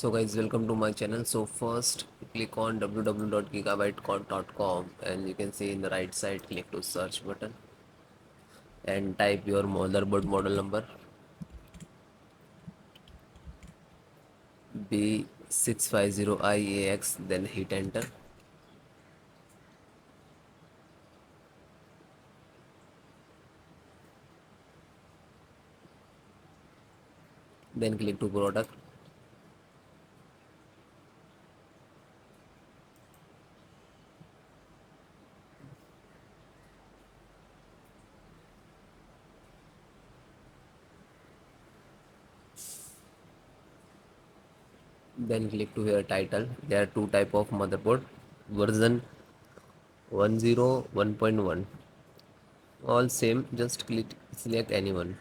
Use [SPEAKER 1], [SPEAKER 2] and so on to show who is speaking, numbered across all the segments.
[SPEAKER 1] So guys, welcome to my channel. So first click on www.gigabyte.com and you can see in the right side click to search button and type your motherboard model number B650IAX, then hit enter. Then click to product. Then click to here title. There are two type of motherboard, version 1.0, 1.1, all same, just click select anyone.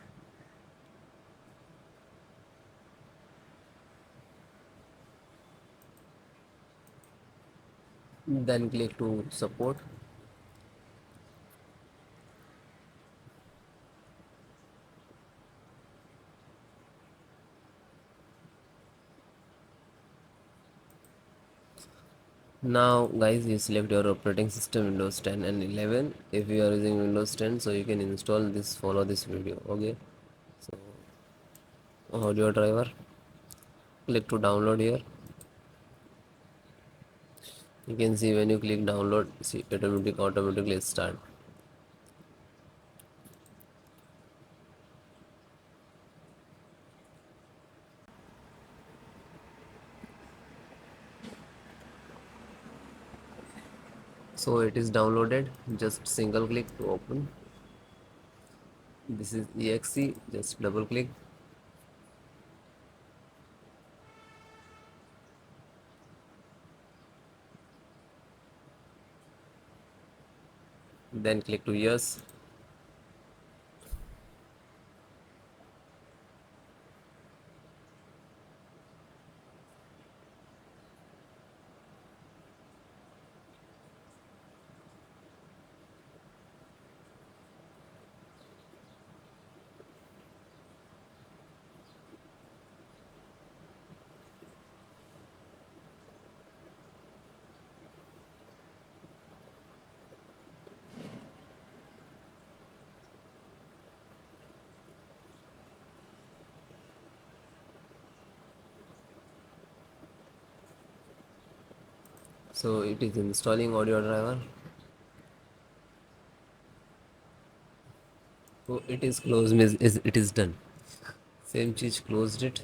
[SPEAKER 1] Then click to support. Now guys, you select your operating system Windows 10 and 11. If you are using Windows 10, so you can install this, follow this video. Okay, so audio driver, click to download here. You can see when you click download, see automatically start. So it is downloaded, just single click to open. This is exe, just double click. Then click to yes. So it is installing audio driver. So it is closed, means it is done. Same cheese, closed it.